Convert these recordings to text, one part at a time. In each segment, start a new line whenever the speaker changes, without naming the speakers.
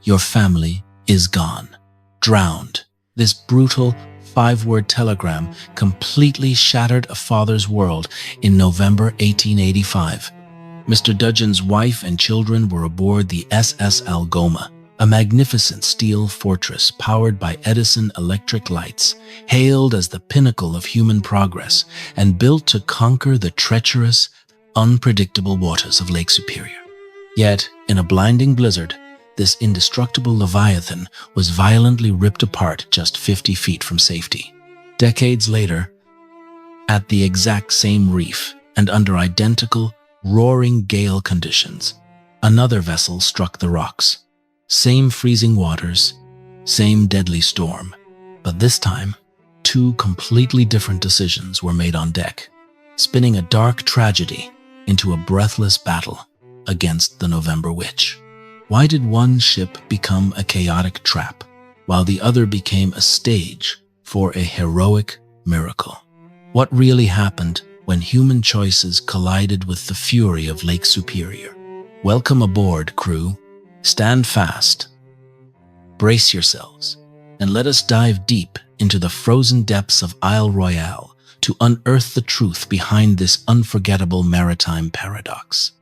Your family is gone. Drowned. This brutal 5-word telegram completely shattered a father's world in November 1885. Mr. Dudgeon's wife and children were aboard the SS Algoma, a magnificent steel fortress powered by Edison electric lights, hailed as the pinnacle of human progress and built to conquer the treacherous, unpredictable waters of Lake Superior. Yet, in a blinding blizzard, this indestructible leviathan was violently ripped apart just 50 feet from safety. Decades later, at the exact same reef and under identical, roaring gale conditions, another vessel struck the rocks. Same freezing waters, same deadly storm, but this time, 2 completely different decisions were made on deck, spinning a dark tragedy into a breathless battle against the November Witch. Why did one ship become a chaotic trap, while the other became a stage for a heroic miracle? What really happened when human choices collided with the fury of Lake Superior? Welcome aboard, crew. Stand fast, brace yourselves, and let us dive deep into the frozen depths of Isle Royale to unearth the truth behind this unforgettable maritime paradox.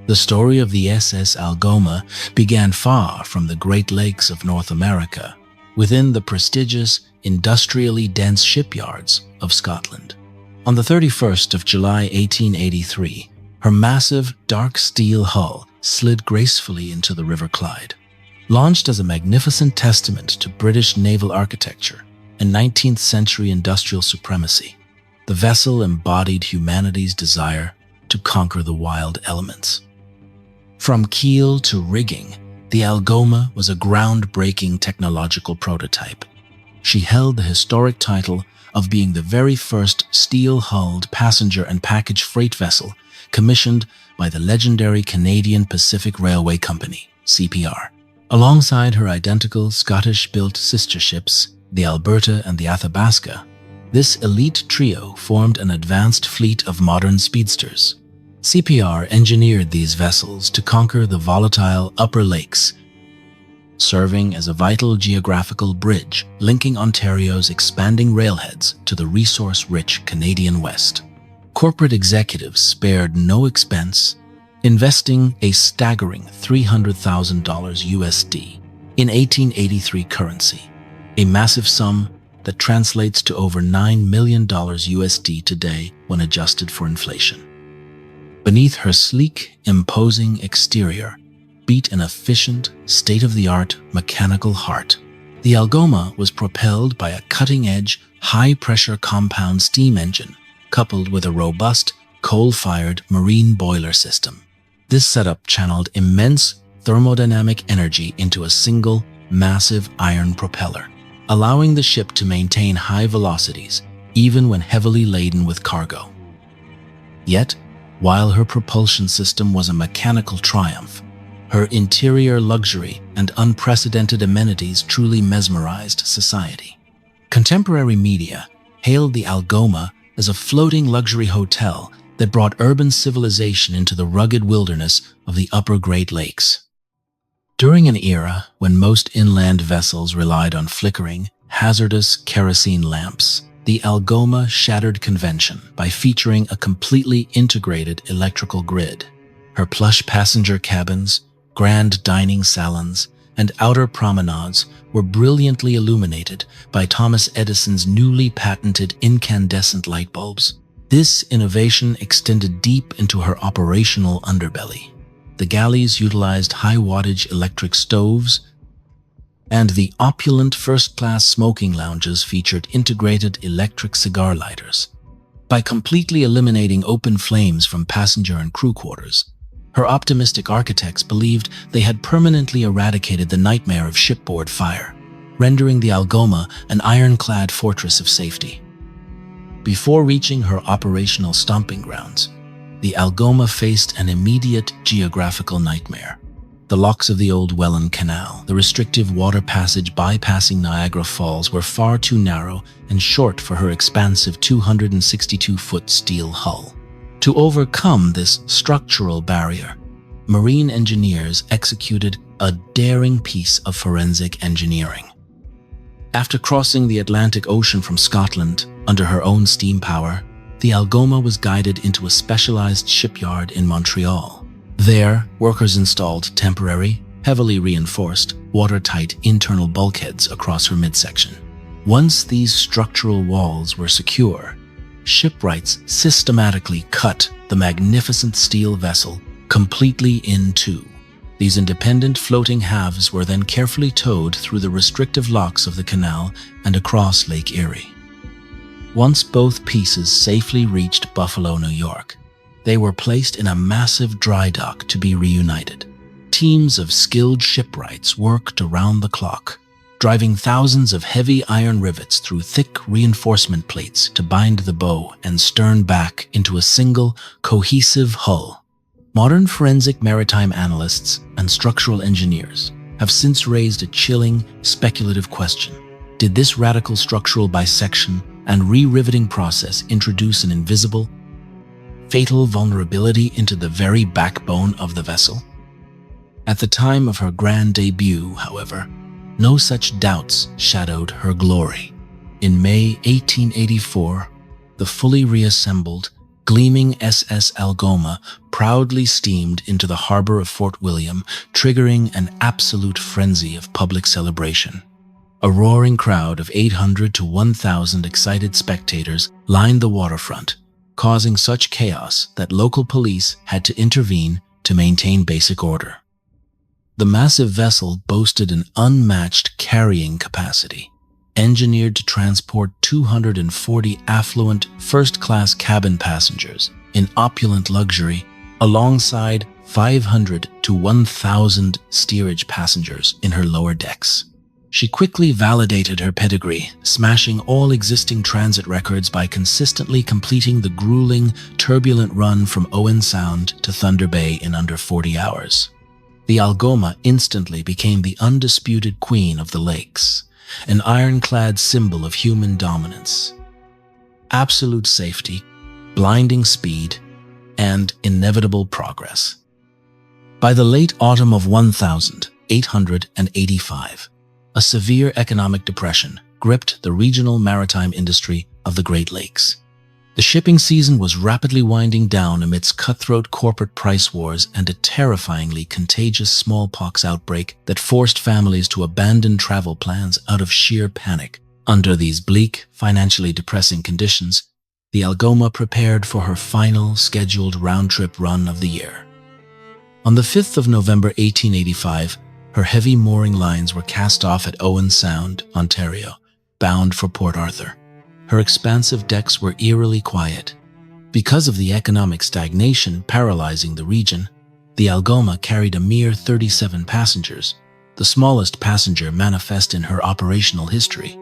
The story of the SS Algoma began far from the Great Lakes of North America, within the prestigious, industrially dense shipyards of Scotland. On the 31st of July 1883, her massive, dark steel hull slid gracefully into the River Clyde. Launched as a magnificent testament to British naval architecture and 19th century industrial supremacy, the vessel embodied humanity's desire to conquer the wild elements. From keel to rigging, the Algoma was a groundbreaking technological prototype. She held the historic title of being the very first steel-hulled passenger and package freight vessel commissioned by the legendary Canadian Pacific Railway Company, CPR. Alongside her identical Scottish-built sister ships, the Alberta and the Athabasca, this elite trio formed an advanced fleet of modern speedsters. CPR engineered these vessels to conquer the volatile upper lakes, serving as a vital geographical bridge linking Ontario's expanding railheads to the resource-rich Canadian West. Corporate executives spared no expense, investing a staggering $300,000 USD in 1883 currency, a massive sum that translates to over $9 million USD today when adjusted for inflation. Beneath her sleek, imposing exterior beat an efficient, state-of-the-art mechanical heart. The Algoma was propelled by a cutting-edge, high-pressure compound steam engine coupled with a robust, coal-fired marine boiler system. This setup channeled immense thermodynamic energy into a single, massive iron propeller, allowing the ship to maintain high velocities even when heavily laden with cargo. Yet, while her propulsion system was a mechanical triumph, her interior luxury and unprecedented amenities truly mesmerized society. Contemporary media hailed the Algoma as a floating luxury hotel that brought urban civilization into the rugged wilderness of the upper Great Lakes. During an era when most inland vessels relied on flickering, hazardous kerosene lamps, the Algoma shattered convention by featuring a completely integrated electrical grid. Her plush passenger cabins, grand dining salons, and outer promenades were brilliantly illuminated by Thomas Edison's newly patented incandescent light bulbs. This innovation extended deep into her operational underbelly. The galleys utilized high-wattage electric stoves, and the opulent first-class smoking lounges featured integrated electric cigar lighters. By completely eliminating open flames from passenger and crew quarters, her optimistic architects believed they had permanently eradicated the nightmare of shipboard fire, rendering the Algoma an ironclad fortress of safety. Before reaching her operational stomping grounds, the Algoma faced an immediate geographical nightmare. The locks of the old Welland Canal, the restrictive water passage bypassing Niagara Falls, were far too narrow and short for her expansive 262-foot steel hull. To overcome this structural barrier, marine engineers executed a daring piece of forensic engineering. After crossing the Atlantic Ocean from Scotland under her own steam power, the Algoma was guided into a specialized shipyard in Montreal. There, workers installed temporary, heavily reinforced, watertight internal bulkheads across her midsection. Once these structural walls were secure, shipwrights systematically cut the magnificent steel vessel completely in two. These independent floating halves were then carefully towed through the restrictive locks of the canal and across Lake Erie. Once both pieces safely reached Buffalo, New York, they were placed in a massive dry dock to be reunited. Teams of skilled shipwrights worked around the clock, driving thousands of heavy iron rivets through thick reinforcement plates to bind the bow and stern back into a single, cohesive hull. Modern forensic maritime analysts and structural engineers have since raised a chilling, speculative question. Did this radical structural bisection and re-riveting process introduce an invisible, fatal vulnerability into the very backbone of the vessel? At the time of her grand debut, however, no such doubts shadowed her glory. In May 1884, the fully reassembled, gleaming SS Algoma proudly steamed into the harbor of Fort William, triggering an absolute frenzy of public celebration. A roaring crowd of 800 to 1,000 excited spectators lined the waterfront, causing such chaos that local police had to intervene to maintain basic order. The massive vessel boasted an unmatched carrying capacity, engineered to transport 240 affluent first-class cabin passengers in opulent luxury, alongside 500 to 1,000 steerage passengers in her lower decks. She quickly validated her pedigree, smashing all existing transit records by consistently completing the grueling, turbulent run from Owen Sound to Thunder Bay in under 40 hours. The Algoma instantly became the undisputed queen of the lakes, an ironclad symbol of human dominance, absolute safety, blinding speed, and inevitable progress. By the late autumn of 1885, a severe economic depression gripped the regional maritime industry of the Great Lakes. The shipping season was rapidly winding down amidst cutthroat corporate price wars and a terrifyingly contagious smallpox outbreak that forced families to abandon travel plans out of sheer panic. Under these bleak, financially depressing conditions, the Algoma prepared for her final scheduled round-trip run of the year. On the 5th of November 1885, her heavy mooring lines were cast off at Owen Sound, Ontario, bound for Port Arthur. Her expansive decks were eerily quiet. Because of the economic stagnation paralyzing the region, the Algoma carried a mere 37 passengers, the smallest passenger manifest in her operational history.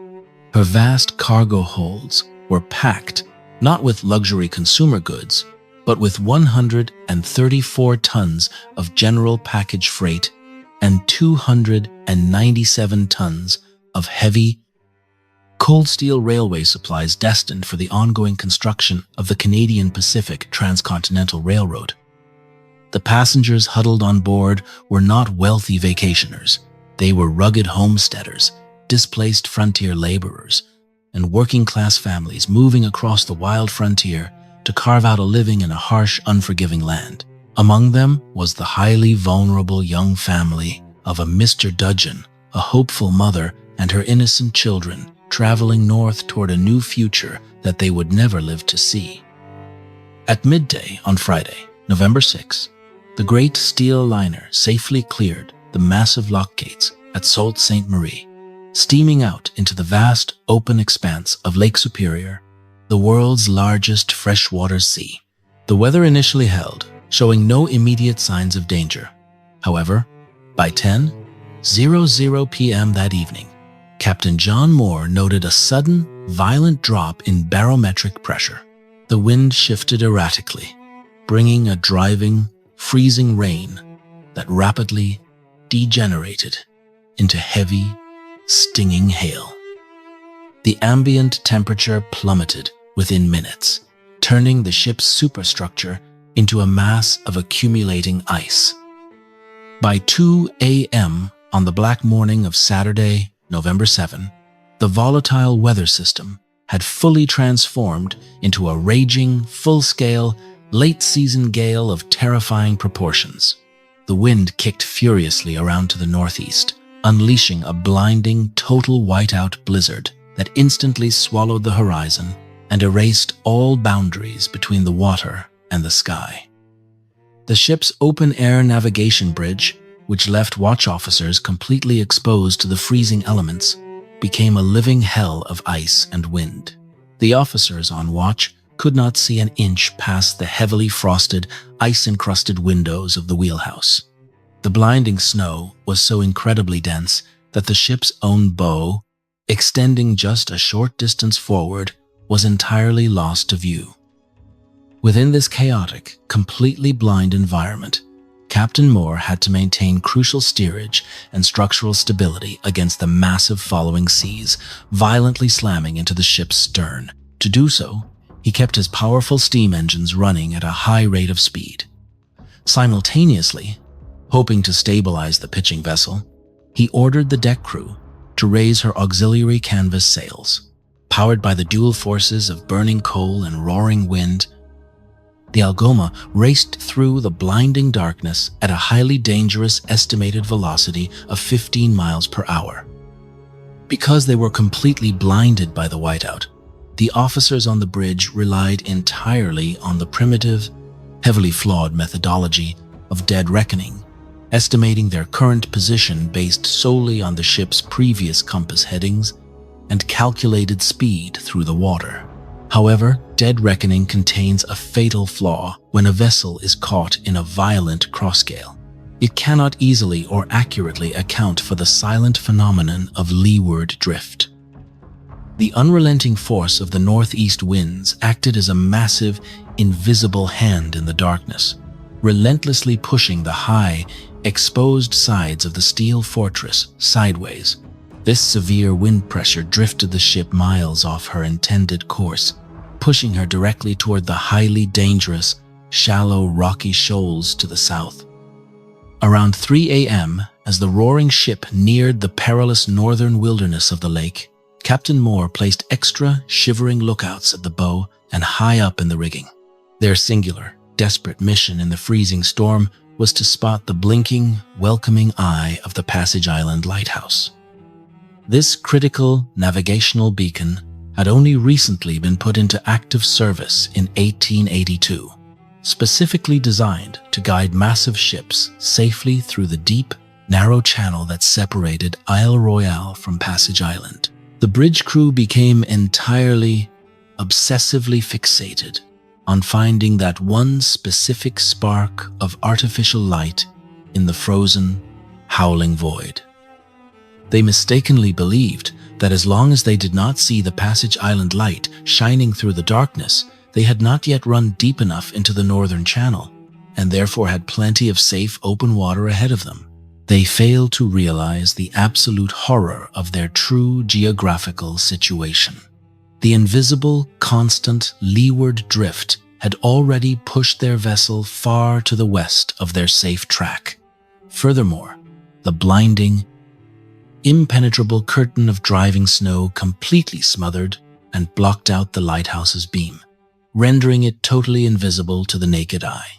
Her vast cargo holds were packed not with luxury consumer goods, but with 134 tons of general package freight and 297 tons of heavy, cold steel railway supplies destined for the ongoing construction of the Canadian Pacific Transcontinental Railroad. The passengers huddled on board were not wealthy vacationers. They were rugged homesteaders, displaced frontier laborers, and working-class families moving across the wild frontier to carve out a living in a harsh, unforgiving land. Among them was the highly vulnerable young family of a Mr. Dudgeon, a hopeful mother and her innocent children traveling north toward a new future that they would never live to see. At midday on Friday, November 6, the great steel liner safely cleared the massive lock gates at Sault Ste. Marie, steaming out into the vast, open expanse of Lake Superior, the world's largest freshwater sea. The weather initially held, showing no immediate signs of danger. However, by 10:00 p.m. that evening, Captain John Moore noted a sudden, violent drop in barometric pressure. The wind shifted erratically, bringing a driving, freezing rain that rapidly degenerated into heavy, stinging hail. The ambient temperature plummeted within minutes, turning the ship's superstructure into a mass of accumulating ice. By 2 a.m. on the black morning of Saturday, November 7, the volatile weather system had fully transformed into a raging, full-scale, late-season gale of terrifying proportions. The wind kicked furiously around to the northeast, unleashing a blinding, total whiteout blizzard that instantly swallowed the horizon and erased all boundaries between the water and the sky. The ship's open-air navigation bridge, which left watch officers completely exposed to the freezing elements, became a living hell of ice and wind. The officers on watch could not see an inch past the heavily frosted, ice-encrusted windows of the wheelhouse. The blinding snow was so incredibly dense that the ship's own bow, extending just a short distance forward, was entirely lost to view. Within this chaotic, completely blind environment, Captain Moore had to maintain crucial steerage and structural stability against the massive following seas, violently slamming into the ship's stern. To do so, he kept his powerful steam engines running at a high rate of speed. Simultaneously, hoping to stabilize the pitching vessel, he ordered the deck crew to raise her auxiliary canvas sails. Powered by the dual forces of burning coal and roaring wind, the Algoma raced through the blinding darkness at a highly dangerous estimated velocity of 15 miles per hour. Because they were completely blinded by the whiteout, the officers on the bridge relied entirely on the primitive, heavily flawed methodology of dead reckoning, estimating their current position based solely on the ship's previous compass headings and calculated speed through the water. However, dead reckoning contains a fatal flaw when a vessel is caught in a violent crossgale. It cannot easily or accurately account for the silent phenomenon of leeward drift. The unrelenting force of the northeast winds acted as a massive, invisible hand in the darkness, relentlessly pushing the high, exposed sides of the steel fortress sideways. This severe wind pressure drifted the ship miles off her intended course, pushing her directly toward the highly dangerous, shallow, rocky shoals to the south. Around 3 a.m., as the roaring ship neared the perilous northern wilderness of the lake, Captain Moore placed extra, shivering lookouts at the bow and high up in the rigging. Their singular, desperate mission in the freezing storm was to spot the blinking, welcoming eye of the Passage Island lighthouse. This critical navigational beacon had only recently been put into active service in 1882, specifically designed to guide massive ships safely through the deep, narrow channel that separated Isle Royale from Passage Island. The bridge crew became entirely, obsessively fixated on finding that one specific spark of artificial light in the frozen, howling void. They mistakenly believed that as long as they did not see the Passage Island light shining through the darkness, they had not yet run deep enough into the northern channel, and therefore had plenty of safe open water ahead of them. They failed to realize the absolute horror of their true geographical situation. The invisible, constant leeward drift had already pushed their vessel far to the west of their safe track. Furthermore, the blinding, impenetrable curtain of driving snow completely smothered and blocked out the lighthouse's beam, rendering it totally invisible to the naked eye.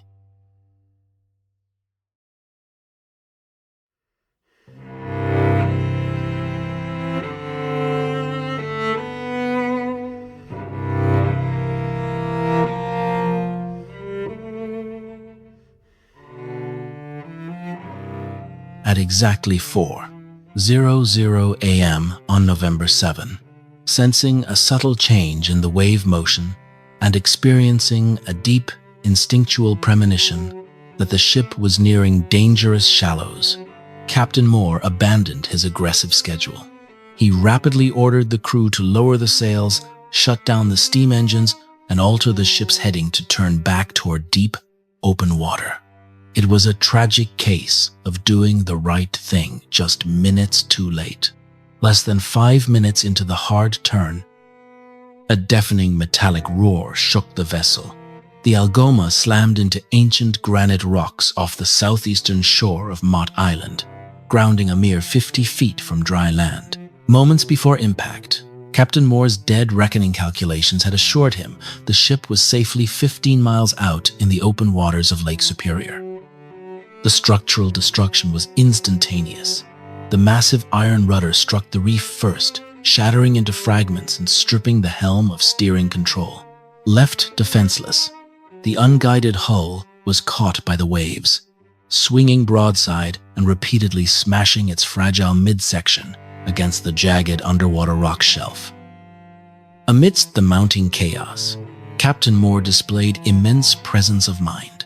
At exactly 4:00 a.m. on November 7, sensing a subtle change in the wave motion and experiencing a deep, instinctual premonition that the ship was nearing dangerous shallows, Captain Moore abandoned his aggressive schedule. He rapidly ordered the crew to lower the sails, shut down the steam engines, and alter the ship's heading to turn back toward deep, open water. It was a tragic case of doing the right thing just minutes too late. Less than 5 minutes into the hard turn, a deafening metallic roar shook the vessel. The Algoma slammed into ancient granite rocks off the southeastern shore of Mott Island, grounding a mere 50 feet from dry land. Moments before impact, Captain Moore's dead reckoning calculations had assured him the ship was safely 15 miles out in the open waters of Lake Superior. The structural destruction was instantaneous. The massive iron rudder struck the reef first, shattering into fragments and stripping the helm of steering control. Left defenseless, the unguided hull was caught by the waves, swinging broadside and repeatedly smashing its fragile midsection against the jagged underwater rock shelf. Amidst the mounting chaos, Captain Moore displayed immense presence of mind.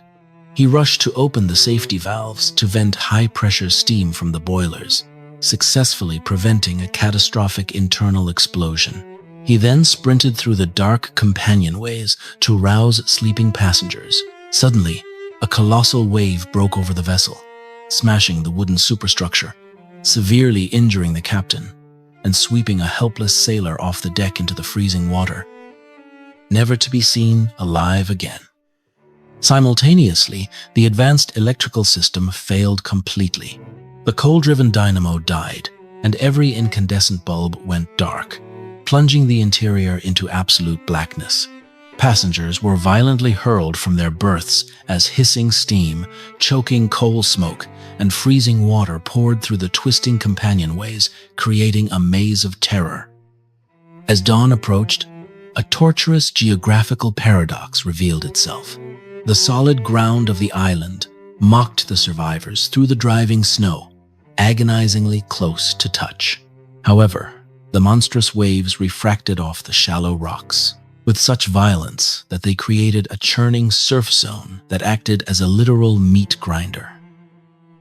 He rushed to open the safety valves to vent high-pressure steam from the boilers, successfully preventing a catastrophic internal explosion. He then sprinted through the dark companionways to rouse sleeping passengers. Suddenly, a colossal wave broke over the vessel, smashing the wooden superstructure, severely injuring the captain, and sweeping a helpless sailor off the deck into the freezing water, never to be seen alive again. Simultaneously, the advanced electrical system failed completely. The coal-driven dynamo died, and every incandescent bulb went dark, plunging the interior into absolute blackness. Passengers were violently hurled from their berths as hissing steam, choking coal smoke, and freezing water poured through the twisting companionways, creating a maze of terror. As dawn approached, a torturous geographical paradox revealed itself. The solid ground of the island mocked the survivors through the driving snow, agonizingly close to touch. However, the monstrous waves refracted off the shallow rocks with such violence that they created a churning surf zone that acted as a literal meat grinder.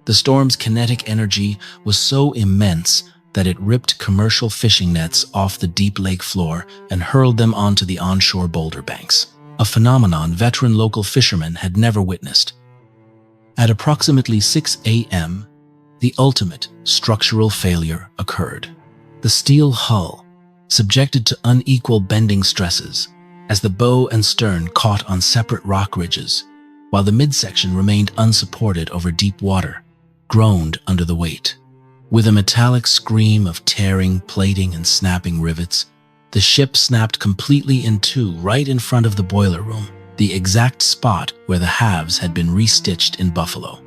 The storm's kinetic energy was so immense that it ripped commercial fishing nets off the deep lake floor and hurled them onto the onshore boulder banks, a phenomenon veteran local fishermen had never witnessed. At approximately 6 a.m., the ultimate structural failure occurred. The steel hull, subjected to unequal bending stresses as the bow and stern caught on separate rock ridges, while the midsection remained unsupported over deep water, groaned under the weight. With a metallic scream of tearing, plating, and snapping rivets, the ship snapped completely in two right in front of the boiler room, the exact spot where the halves had been restitched in Buffalo.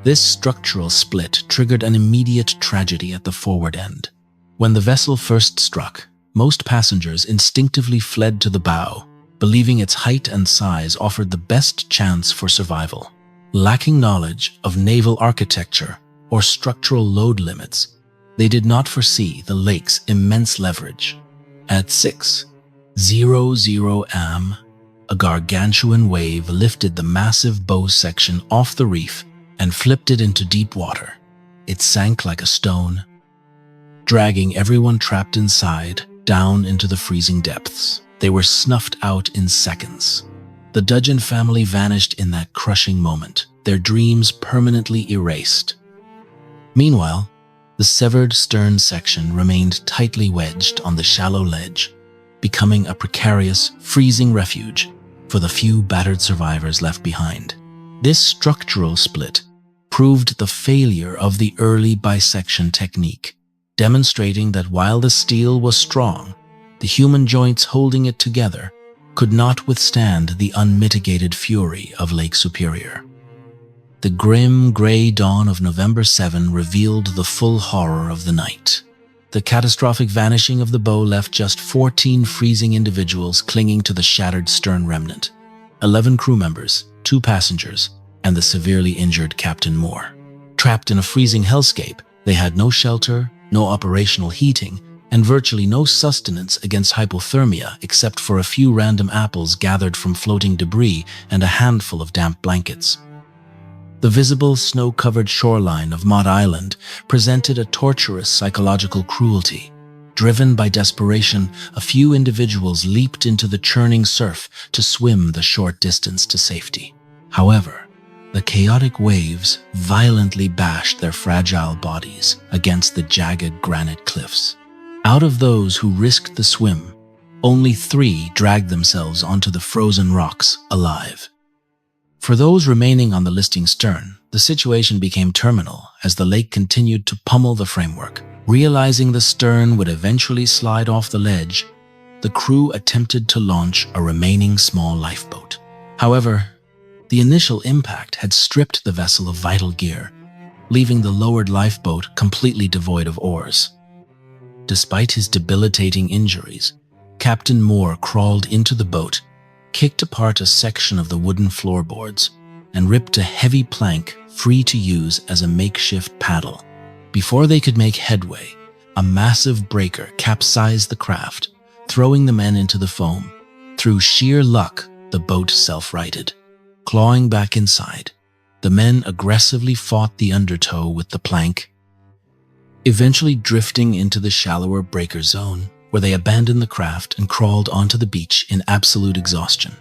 This structural split triggered an immediate tragedy at the forward end. When the vessel first struck, most passengers instinctively fled to the bow, believing its height and size offered the best chance for survival. Lacking knowledge of naval architecture or structural load limits, they did not foresee the lake's immense leverage. At 6:00 am, a gargantuan wave lifted the massive bow section off the reef and flipped it into deep water. It sank like a stone, dragging everyone trapped inside down into the freezing depths. They were snuffed out in seconds. The Dudgeon family vanished in that crushing moment, their dreams permanently erased. Meanwhile, the severed stern section remained tightly wedged on the shallow ledge, becoming a precarious, freezing refuge for the few battered survivors left behind. This structural split proved the failure of the early bisection technique, demonstrating that while the steel was strong, the human joints holding it together could not withstand the unmitigated fury of Lake Superior. The grim, gray dawn of November 7 revealed the full horror of the night. The catastrophic vanishing of the bow left just 14 freezing individuals clinging to the shattered stern remnant, 11 crew members, 2 passengers, and the severely injured Captain Moore. Trapped in a freezing hellscape, they had no shelter, no operational heating, and virtually no sustenance against hypothermia except for a few random apples gathered from floating debris and a handful of damp blankets. The visible snow-covered shoreline of Mott Island presented a torturous psychological cruelty. Driven by desperation, a few individuals leaped into the churning surf to swim the short distance to safety. However, The chaotic waves violently bashed their fragile bodies against the jagged granite cliffs. Out of those who risked the swim, only 3 dragged themselves onto the frozen rocks alive. For those remaining on the listing stern, the situation became terminal as the lake continued to pummel the framework. Realizing the stern would eventually slide off the ledge, the crew attempted to launch a remaining small lifeboat. However, the initial impact had stripped the vessel of vital gear, leaving the lowered lifeboat completely devoid of oars. Despite his debilitating injuries, Captain Moore crawled into the boat, kicked apart a section of the wooden floorboards, and ripped a heavy plank free to use as a makeshift paddle. Before they could make headway, a massive breaker capsized the craft, throwing the men into the foam. Through sheer luck, the boat self-righted. Clawing back inside, the men aggressively fought the undertow with the plank, eventually drifting into the shallower breaker zone, where they abandoned the craft and crawled onto the beach in absolute exhaustion.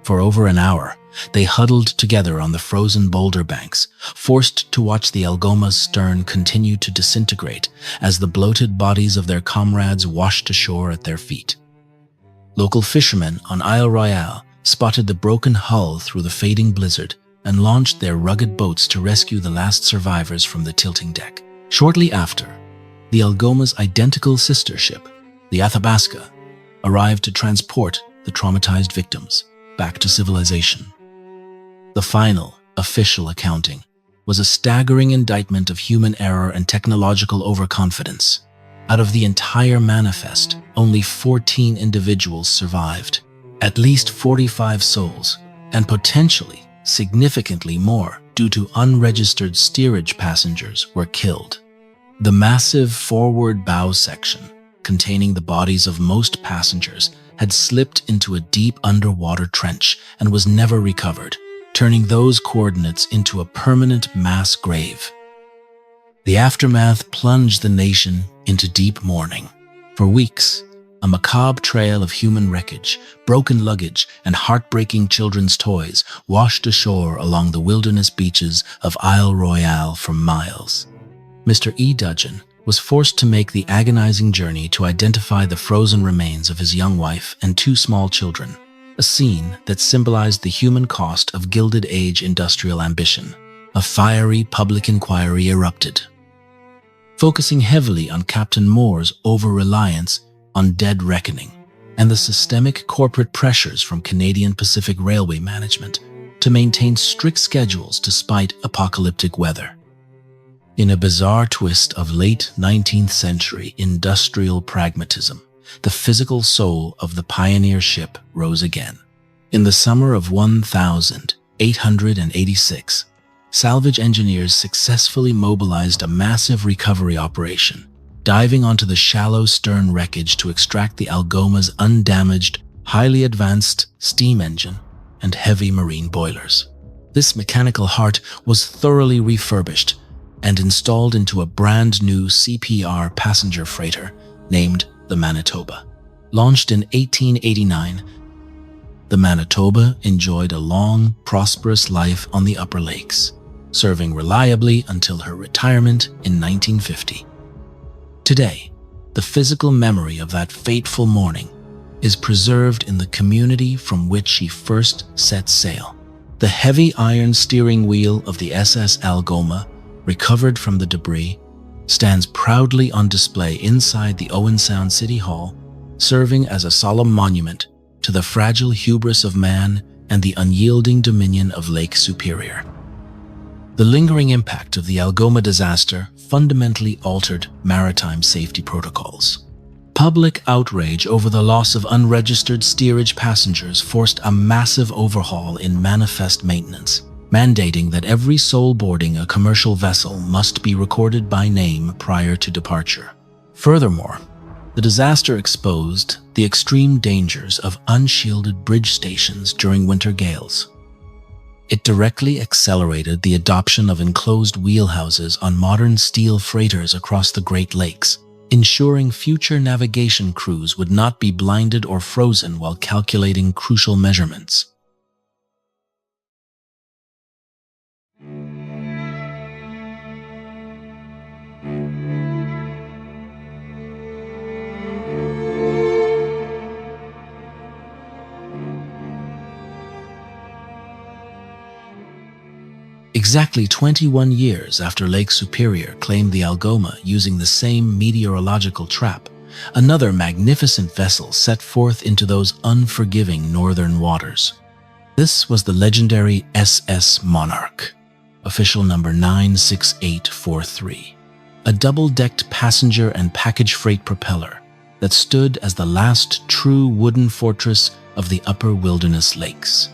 For over an hour, they huddled together on the frozen boulder banks, forced to watch the Algoma's stern continue to disintegrate as the bloated bodies of their comrades washed ashore at their feet. Local fishermen on Isle Royale spotted the broken hull through the fading blizzard and launched their rugged boats to rescue the last survivors from the tilting deck. Shortly after, the Algoma's identical sister ship, the Athabasca, arrived to transport the traumatized victims back to civilization. The final, official accounting was a staggering indictment of human error and technological overconfidence. Out of the entire manifest, only 14 individuals survived. At least 45 souls, and potentially significantly more due to unregistered steerage passengers, were killed. The massive forward bow section, containing the bodies of most passengers, had slipped into a deep underwater trench and was never recovered, turning those coordinates into a permanent mass grave. The aftermath plunged the nation into deep mourning. For weeks, a macabre trail of human wreckage, broken luggage, and heartbreaking children's toys washed ashore along the wilderness beaches of Isle Royale for miles. Mr. E. Dudgeon was forced to make the agonizing journey to identify the frozen remains of his young wife and 2 small children, a scene that symbolized the human cost of Gilded Age industrial ambition. A fiery public inquiry erupted, focusing heavily on Captain Moore's over-reliance on dead reckoning and the systemic corporate pressures from Canadian Pacific Railway management to maintain strict schedules despite apocalyptic weather. In a bizarre twist of late 19th century industrial pragmatism, the physical soul of the pioneer ship rose again. In the summer of 1886, salvage engineers successfully mobilized a massive recovery operation, diving onto the shallow stern wreckage to extract the Algoma's undamaged, highly advanced steam engine and heavy marine boilers. This mechanical heart was thoroughly refurbished and installed into a brand new CPR passenger freighter named the Manitoba. Launched in 1889, the Manitoba enjoyed a long, prosperous life on the Upper Lakes, serving reliably until her retirement in 1950. Today, the physical memory of that fateful morning is preserved in the community from which she first set sail. The heavy iron steering wheel of the SS Algoma, recovered from the debris, stands proudly on display inside the Owen Sound City Hall, serving as a solemn monument to the fragile hubris of man and the unyielding dominion of Lake Superior. The lingering impact of the Algoma disaster fundamentally altered maritime safety protocols. Public outrage over the loss of unregistered steerage passengers forced a massive overhaul in manifest maintenance, mandating that every soul boarding a commercial vessel must be recorded by name prior to departure. Furthermore, the disaster exposed the extreme dangers of unshielded bridge stations during winter gales. It directly accelerated the adoption of enclosed wheelhouses on modern steel freighters across the Great Lakes, ensuring future navigation crews would not be blinded or frozen while calculating crucial measurements. Exactly 21 years after Lake Superior claimed the Algoma using the same meteorological trap, another magnificent vessel set forth into those unforgiving northern waters. This was the legendary SS Monarch, official number 96843, a double-decked passenger and package freight propeller that stood as the last true wooden fortress of the upper wilderness lakes.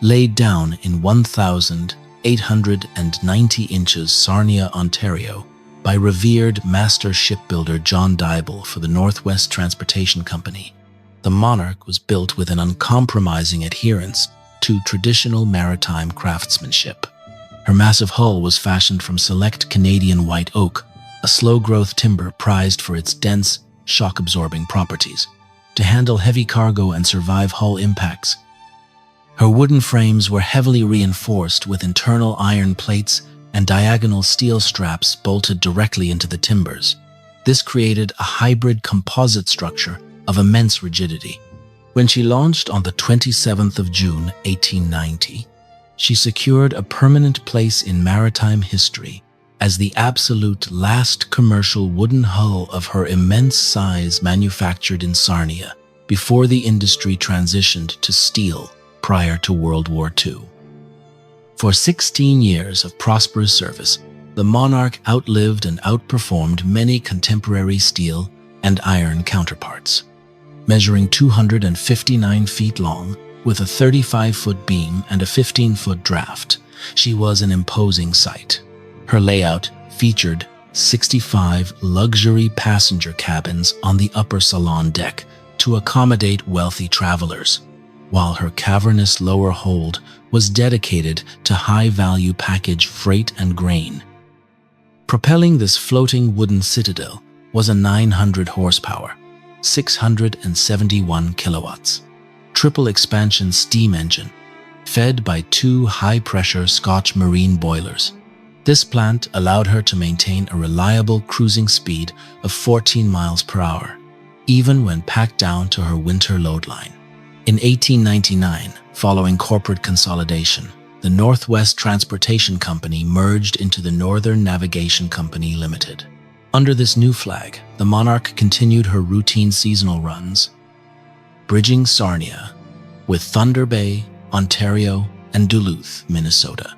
Laid down in 1,890 inches Sarnia, Ontario, by revered master shipbuilder John Dybel for the Northwest Transportation Company, the Monarch was built with an uncompromising adherence to traditional maritime craftsmanship. Her massive hull was fashioned from select Canadian white oak, a slow-growth timber prized for its dense, shock-absorbing properties, to handle heavy cargo and survive hull impacts. Her wooden frames were heavily reinforced with internal iron plates and diagonal steel straps bolted directly into the timbers. This created a hybrid composite structure of immense rigidity. When she launched on the 27th of June, 1890, she secured a permanent place in maritime history as the absolute last commercial wooden hull of her immense size manufactured in Sarnia before the industry transitioned to steel prior to World War II. For 16 years of prosperous service, the Monarch outlived and outperformed many contemporary steel and iron counterparts. Measuring 259 feet long, with a 35-foot beam and a 15-foot draft, she was an imposing sight. Her layout featured 65 luxury passenger cabins on the upper salon deck to accommodate wealthy travelers, while her cavernous lower hold was dedicated to high-value package freight and grain. Propelling this floating wooden citadel was a 900 horsepower, 671 kilowatts, triple expansion steam engine, fed by two high-pressure Scotch marine boilers. This plant allowed her to maintain a reliable cruising speed of 14 miles per hour, even when packed down to her winter load line. In 1899, following corporate consolidation, the Northwest Transportation Company merged into the Northern Navigation Company Limited. Under this new flag, the Monarch continued her routine seasonal runs, bridging Sarnia with Thunder Bay, Ontario, and Duluth, Minnesota.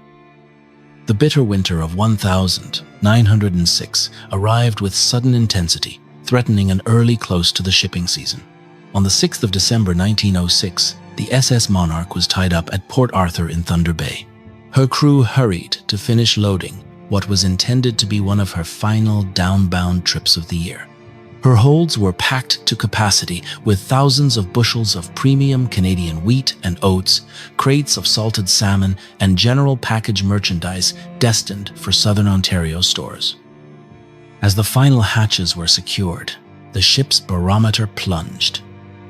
The bitter winter of 1906 arrived with sudden intensity, threatening an early close to the shipping season. On the 6th of December 1906, the SS Monarch was tied up at Port Arthur in Thunder Bay. Her crew hurried to finish loading what was intended to be one of her final downbound trips of the year. Her holds were packed to capacity with thousands of bushels of premium Canadian wheat and oats, crates of salted salmon, and general package merchandise destined for Southern Ontario stores. As the final hatches were secured, the ship's barometer plunged.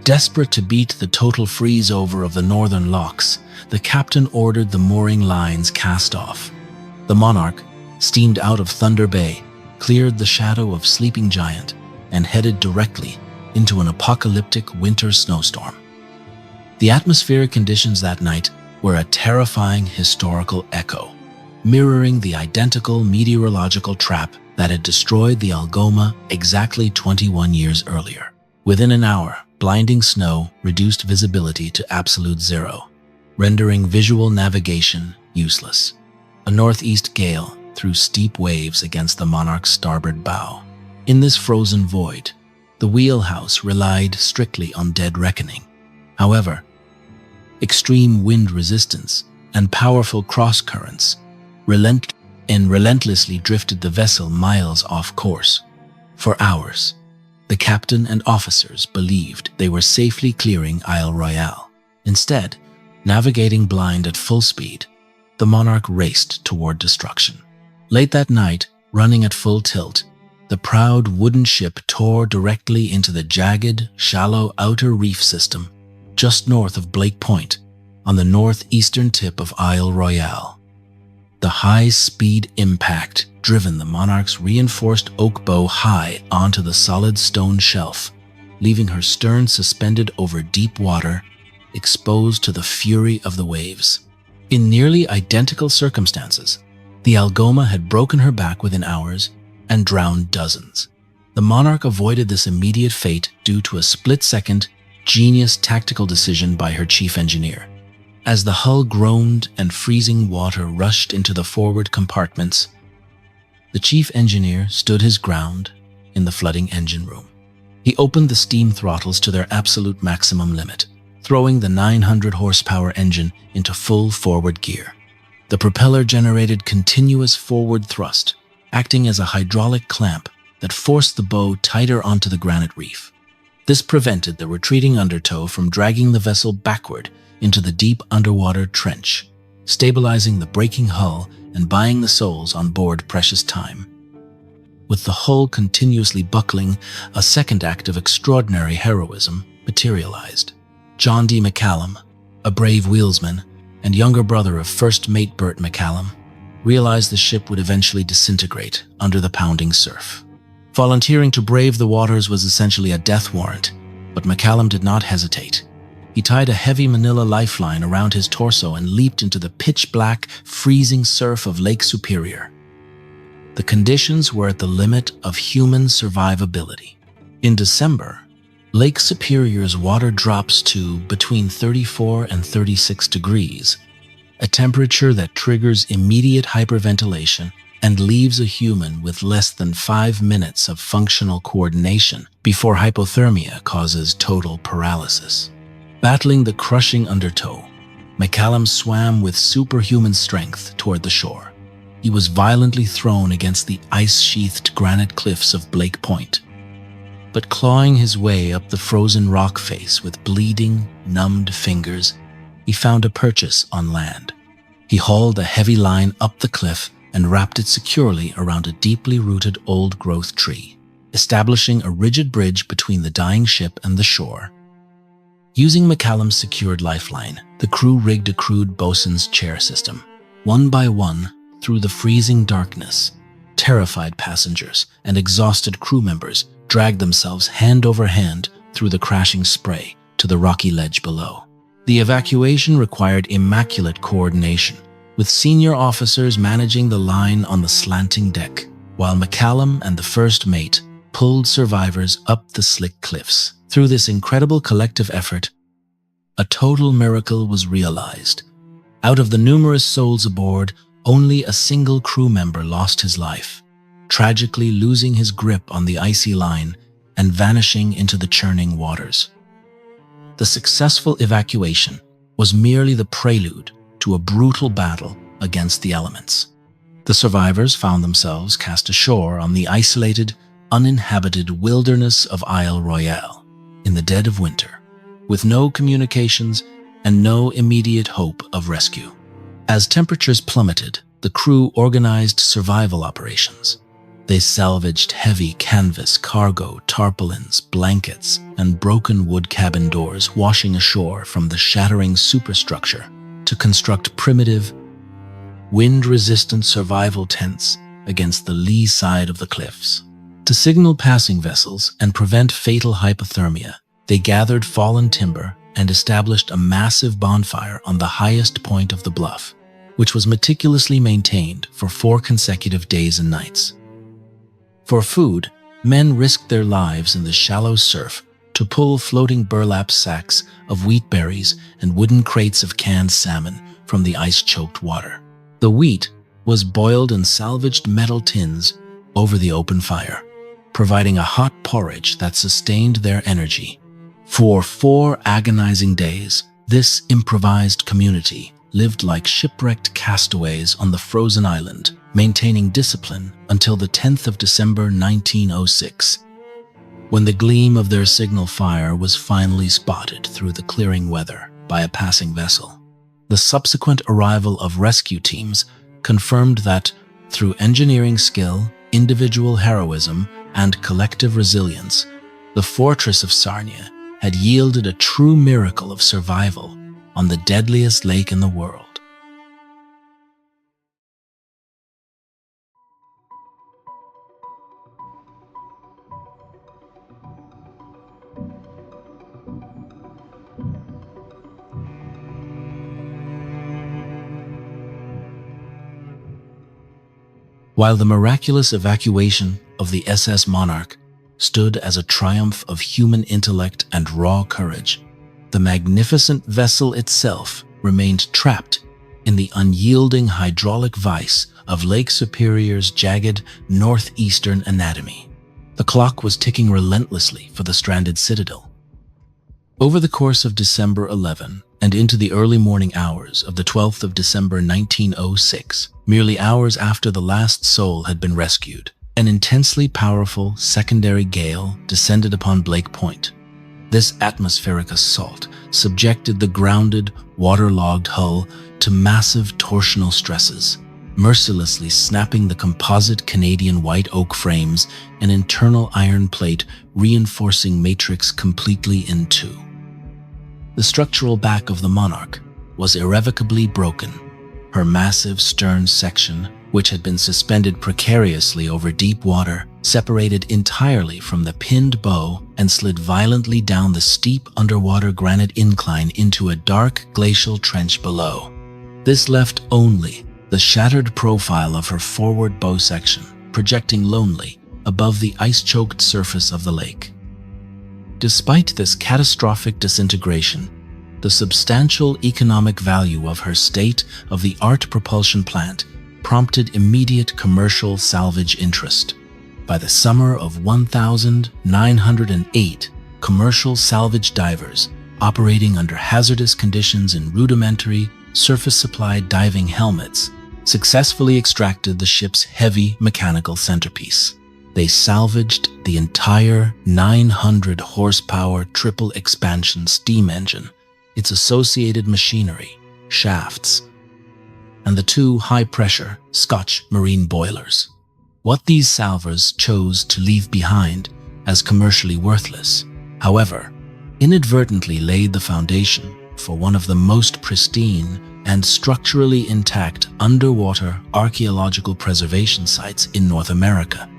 Desperate to beat the total freeze-over of the northern locks, the captain ordered the mooring lines cast off. The Monarch steamed out of Thunder Bay, cleared the shadow of Sleeping Giant, and headed directly into an apocalyptic winter snowstorm. The atmospheric conditions that night were a terrifying historical echo, mirroring the identical meteorological trap that had destroyed the Algoma exactly 21 years earlier. Within an hour, blinding snow reduced visibility to absolute zero, rendering visual navigation useless. A northeast gale threw steep waves against the Monarch's starboard bow. In this frozen void, the wheelhouse relied strictly on dead reckoning. However, extreme wind resistance and powerful cross-currents relentlessly drifted the vessel miles off course. For hours, the captain and officers believed they were safely clearing Isle Royale. Instead, navigating blind at full speed, the Monarch raced toward destruction. Late that night, running at full tilt, the proud wooden ship tore directly into the jagged, shallow outer reef system just north of Blake Point on the northeastern tip of Isle Royale. The high-speed impact driven the Monarch's reinforced oak bow high onto the solid stone shelf, leaving her stern suspended over deep water, exposed to the fury of the waves. In nearly identical circumstances, the Algoma had broken her back within hours and drowned dozens. The Monarch avoided this immediate fate due to a split-second, genius tactical decision by her chief engineer. As the hull groaned and freezing water rushed into the forward compartments, the chief engineer stood his ground in the flooding engine room. He opened the steam throttles to their absolute maximum limit, throwing the 900 horsepower engine into full forward gear. The propeller generated continuous forward thrust, acting as a hydraulic clamp that forced the bow tighter onto the granite reef. This prevented the retreating undertow from dragging the vessel backward into the deep underwater trench, stabilizing the breaking hull and buying the souls on board precious time. With the hull continuously buckling, a second act of extraordinary heroism materialized. John D. McCallum, a brave wheelsman and younger brother of first mate Burt McCallum, realized the ship would eventually disintegrate under the pounding surf. Volunteering to brave the waters was essentially a death warrant, but McCallum did not hesitate. He tied a heavy manila lifeline around his torso and leaped into the pitch-black, freezing surf of Lake Superior. The conditions were at the limit of human survivability. In December, Lake Superior's water drops to between 34 and 36 degrees, a temperature that triggers immediate hyperventilation and leaves a human with less than 5 minutes of functional coordination before hypothermia causes total paralysis. Battling the crushing undertow, McCallum swam with superhuman strength toward the shore. He was violently thrown against the ice-sheathed granite cliffs of Blake Point, but clawing his way up the frozen rock face with bleeding, numbed fingers, he found a purchase on land. He hauled a heavy line up the cliff and wrapped it securely around a deeply rooted old-growth tree, establishing a rigid bridge between the dying ship and the shore. Using McCallum's secured lifeline, the crew rigged a crude bosun's chair system. One by one, through the freezing darkness, terrified passengers and exhausted crew members dragged themselves hand over hand through the crashing spray to the rocky ledge below. The evacuation required immaculate coordination, with senior officers managing the line on the slanting deck, while McCallum and the first mate pulled survivors up the slick cliffs. Through this incredible collective effort, a total miracle was realized. Out of the numerous souls aboard, only a single crew member lost his life, tragically losing his grip on the icy line and vanishing into the churning waters. The successful evacuation was merely the prelude to a brutal battle against the elements. The survivors found themselves cast ashore on the isolated, uninhabited wilderness of Isle Royale in the dead of winter, with no communications and no immediate hope of rescue. As temperatures plummeted, the crew organized survival operations. They salvaged heavy canvas, cargo, tarpaulins, blankets, and broken wood cabin doors washing ashore from the shattering superstructure to construct primitive, wind-resistant survival tents against the lee side of the cliffs. To signal passing vessels and prevent fatal hypothermia, they gathered fallen timber and established a massive bonfire on the highest point of the bluff, which was meticulously maintained for 4 consecutive days and nights. For food, men risked their lives in the shallow surf to pull floating burlap sacks of wheat berries and wooden crates of canned salmon from the ice-choked water. The wheat was boiled in salvaged metal tins over the open fire, providing a hot porridge that sustained their energy. For 4 agonizing days, this improvised community lived like shipwrecked castaways on the frozen island, maintaining discipline until the 10th of December 1906, when the gleam of their signal fire was finally spotted through the clearing weather by a passing vessel. The subsequent arrival of rescue teams confirmed that, through engineering skill, individual heroism, and collective resilience, the fortress of Sarnia had yielded a true miracle of survival on the deadliest lake in the world. While the miraculous evacuation of the SS Monarch stood as a triumph of human intellect and raw courage, the magnificent vessel itself remained trapped in the unyielding hydraulic vice of Lake Superior's jagged northeastern anatomy. The clock was ticking relentlessly for the stranded citadel. Over the course of December 11 and into the early morning hours of the 12th of December 1906, merely hours after the last soul had been rescued, an intensely powerful secondary gale descended upon Blake Point. This atmospheric assault subjected the grounded, waterlogged hull to massive torsional stresses, mercilessly snapping the composite Canadian white oak frames and internal iron plate reinforcing matrix completely in two. The structural back of the Monarch was irrevocably broken. Her massive stern section, which had been suspended precariously over deep water, separated entirely from the pinned bow and slid violently down the steep underwater granite incline into a dark glacial trench below. This left only the shattered profile of her forward bow section, projecting lonely above the ice-choked surface of the lake. Despite this catastrophic disintegration, the substantial economic value of her state-of-the-art propulsion plant prompted immediate commercial salvage interest. By the summer of 1908, commercial salvage divers operating under hazardous conditions in rudimentary, surface-supplied diving helmets successfully extracted the ship's heavy mechanical centerpiece. They salvaged the entire 900-horsepower triple expansion steam engine, its associated machinery, shafts, and the two high-pressure Scotch marine boilers. What these salvors chose to leave behind as commercially worthless, however, inadvertently laid the foundation for one of the most pristine and structurally intact underwater archaeological preservation sites in North America.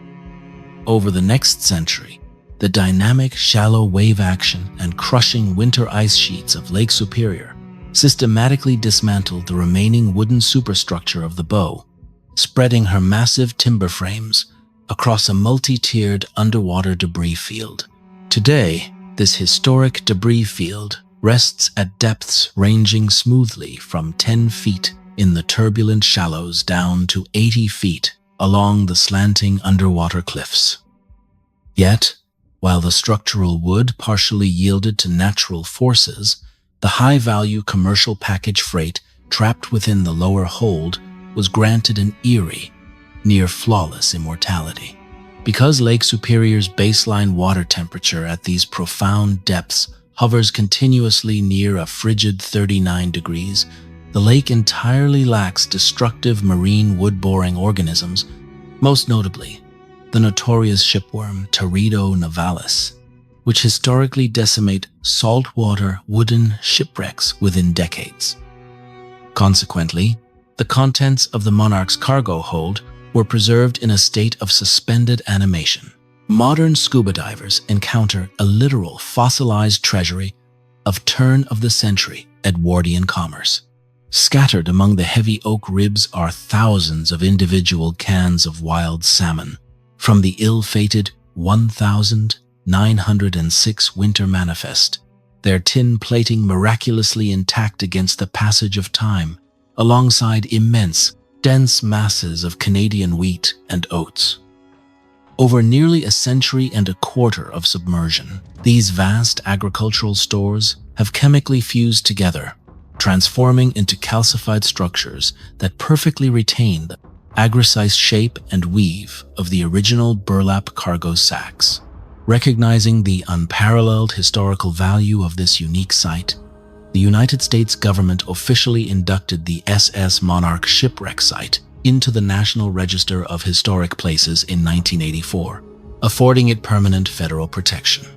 Over the next century, the dynamic shallow wave action and crushing winter ice sheets of Lake Superior systematically dismantled the remaining wooden superstructure of the bow, spreading her massive timber frames across a multi-tiered underwater debris field. Today, this historic debris field rests at depths ranging smoothly from 10 feet in the turbulent shallows down to 80 feet along the slanting underwater cliffs. Yet, while the structural wood partially yielded to natural forces, the high-value commercial package freight trapped within the lower hold was granted an eerie, near-flawless immortality. Because Lake Superior's baseline water temperature at these profound depths hovers continuously near a frigid 39 degrees, the lake entirely lacks destructive marine wood-boring organisms, most notably the notorious shipworm Teredo nivalis, which historically decimate saltwater wooden shipwrecks within decades. Consequently, the contents of the Monarch's cargo hold were preserved in a state of suspended animation. Modern scuba divers encounter a literal fossilized treasury of turn-of-the-century Edwardian commerce. Scattered among the heavy oak ribs are thousands of individual cans of wild salmon, from the ill-fated 1906 Winter Manifest, their tin plating miraculously intact against the passage of time, alongside immense, dense masses of Canadian wheat and oats. Over nearly a century and a quarter of submersion, these vast agricultural stores have chemically fused together, transforming into calcified structures that perfectly retain the agrecise shape and weave of the original burlap cargo sacks. Recognizing the unparalleled historical value of this unique site, the United States government officially inducted the SS Monarch shipwreck site into the National Register of Historic Places in 1984, affording it permanent federal protection.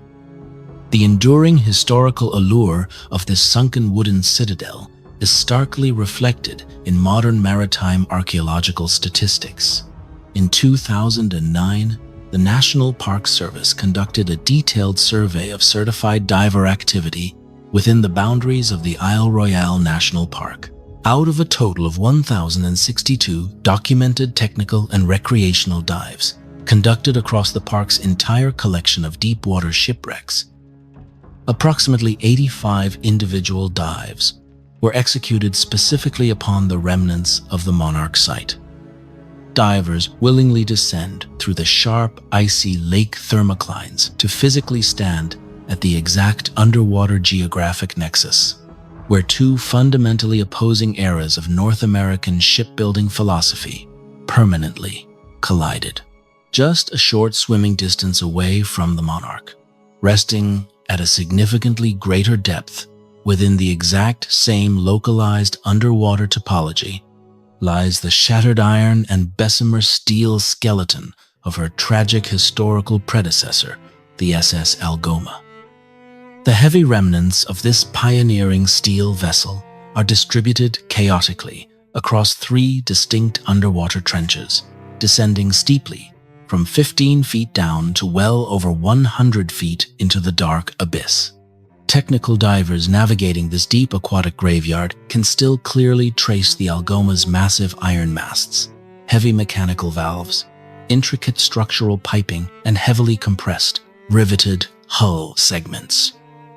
The enduring historical allure of this sunken wooden citadel is starkly reflected in modern maritime archaeological statistics. In 2009, the National Park Service conducted a detailed survey of certified diver activity within the boundaries of the Isle Royale National Park. Out of a total of 1,062 documented technical and recreational dives conducted across the park's entire collection of deep-water shipwrecks, approximately 85 individual dives were executed specifically upon the remnants of the Monarch site. Divers willingly descend through the sharp, icy lake thermoclines to physically stand at the exact underwater geographic nexus, where two fundamentally opposing eras of North American shipbuilding philosophy permanently collided. Just a short swimming distance away from the Monarch, resting at a significantly greater depth within the exact same localized underwater topology, lies the shattered iron and Bessemer steel skeleton of her tragic historical predecessor, the SS Algoma. The heavy remnants of this pioneering steel vessel are distributed chaotically across three distinct underwater trenches, descending steeply from 15 feet down to well over 100 feet into the dark abyss. Technical divers navigating this deep aquatic graveyard can still clearly trace the Algoma's massive iron masts, heavy mechanical valves, intricate structural piping, and heavily compressed, riveted hull segments.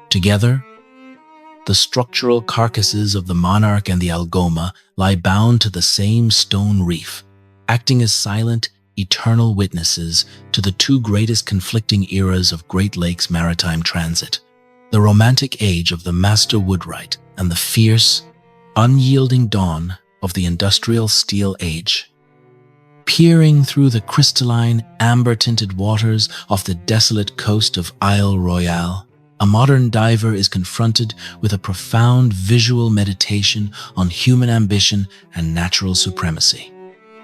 Together, the structural carcasses of the Monarch and the Algoma lie bound to the same stone reef, acting as silent, eternal witnesses to the two greatest conflicting eras of Great Lakes maritime transit: the romantic age of the master woodwright and the fierce, unyielding dawn of the industrial steel age. Peering through the crystalline, amber-tinted waters off the desolate coast of Isle Royale, a modern diver is confronted with a profound visual meditation on human ambition and natural supremacy.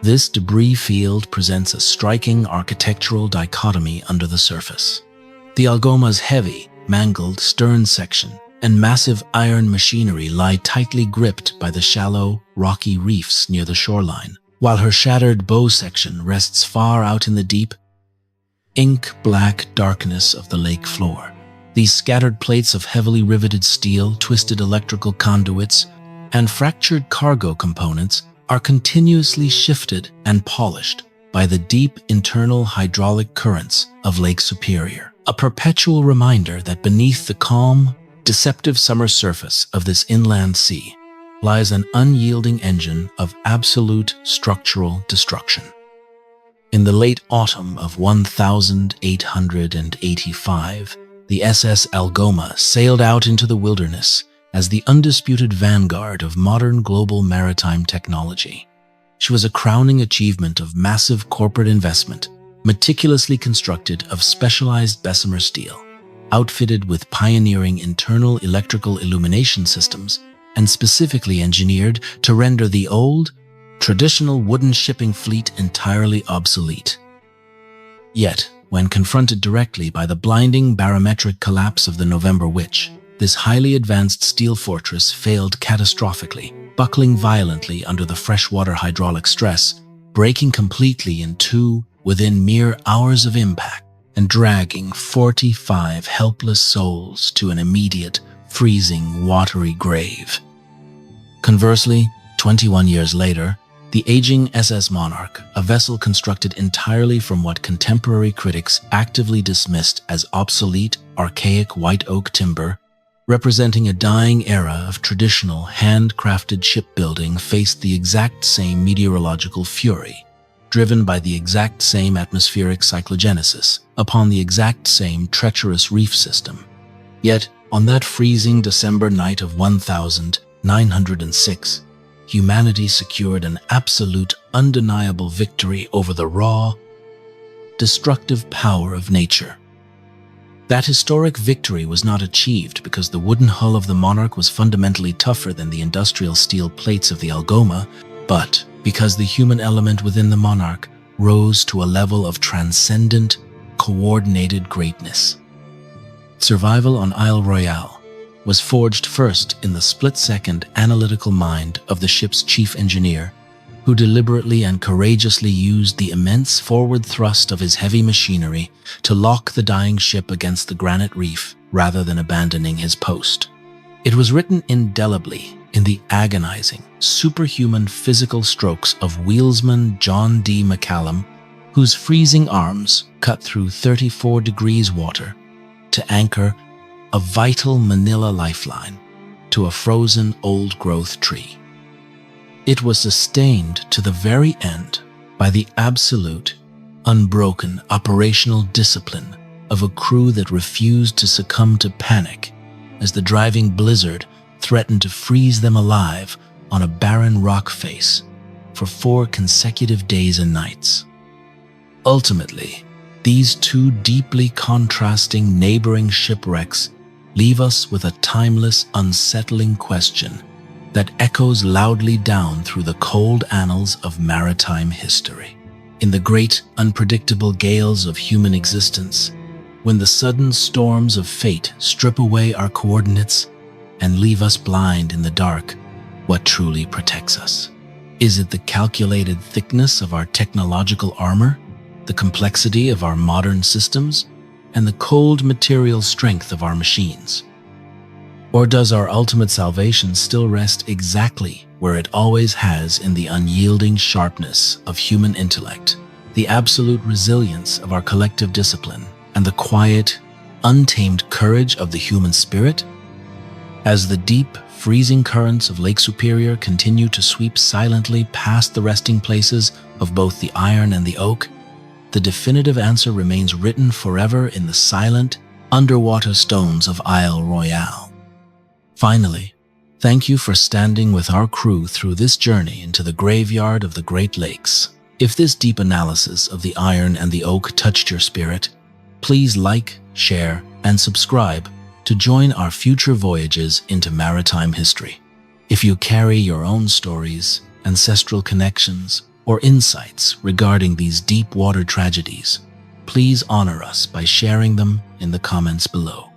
This debris field presents a striking architectural dichotomy under the surface. The Algoma's heavy, mangled stern section and massive iron machinery lie tightly gripped by the shallow, rocky reefs near the shoreline, while her shattered bow section rests far out in the deep, ink-black darkness of the lake floor. These scattered plates of heavily riveted steel, twisted electrical conduits, and fractured cargo components are continuously shifted and polished by the deep internal hydraulic currents of Lake Superior, a perpetual reminder that beneath the calm, deceptive summer surface of this inland sea lies an unyielding engine of absolute structural destruction. In the late autumn of 1885, the SS Algoma sailed out into the wilderness as the undisputed vanguard of modern global maritime technology. She was a crowning achievement of massive corporate investment, meticulously constructed of specialized Bessemer steel, outfitted with pioneering internal electrical illumination systems, and specifically engineered to render the old, traditional wooden shipping fleet entirely obsolete. Yet, when confronted directly by the blinding barometric collapse of the November Witch, this highly advanced steel fortress failed catastrophically, buckling violently under the freshwater hydraulic stress, breaking completely in two within mere hours of impact, and dragging 45 helpless souls to an immediate, freezing, watery grave. Conversely, 21 years later, the aging SS Monarch, a vessel constructed entirely from what contemporary critics actively dismissed as obsolete, archaic white oak timber, representing a dying era of traditional handcrafted shipbuilding, faced the exact same meteorological fury, driven by the exact same atmospheric cyclogenesis upon the exact same treacherous reef system. Yet, on that freezing December night of 1906, humanity secured an absolute, undeniable victory over the raw, destructive power of nature. That historic victory was not achieved because the wooden hull of the Monarch was fundamentally tougher than the industrial steel plates of the Algoma, but because the human element within the Monarch rose to a level of transcendent, coordinated greatness. Survival on Isle Royale was forged first in the split-second analytical mind of the ship's chief engineer, who deliberately and courageously used the immense forward thrust of his heavy machinery to lock the dying ship against the granite reef rather than abandoning his post. It was written indelibly in the agonizing, superhuman physical strokes of wheelsman John D. McCallum, whose freezing arms cut through 34 degrees water to anchor a vital Manila lifeline to a frozen old-growth tree. It was sustained to the very end by the absolute, unbroken operational discipline of a crew that refused to succumb to panic as the driving blizzard threatened to freeze them alive on a barren rock face for 4 consecutive days and nights. Ultimately, these two deeply contrasting neighboring shipwrecks leave us with a timeless, unsettling question that echoes loudly down through the cold annals of maritime history. In the great, unpredictable gales of human existence, when the sudden storms of fate strip away our coordinates and leave us blind in the dark, what truly protects us? Is it the calculated thickness of our technological armor, the complexity of our modern systems, and the cold material strength of our machines? Or does our ultimate salvation still rest exactly where it always has, in the unyielding sharpness of human intellect, the absolute resilience of our collective discipline, and the quiet, untamed courage of the human spirit? As the deep, freezing currents of Lake Superior continue to sweep silently past the resting places of both the iron and the oak, the definitive answer remains written forever in the silent, underwater stones of Isle Royale. Finally, thank you for standing with our crew through this journey into the graveyard of the Great Lakes. If this deep analysis of the iron and the oak touched your spirit, please like, share, and subscribe to join our future voyages into maritime history. If you carry your own stories, ancestral connections, or insights regarding these deep water tragedies, please honor us by sharing them in the comments below.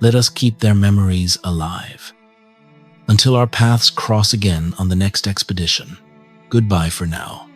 Let us keep their memories alive. Until our paths cross again on the next expedition, goodbye for now.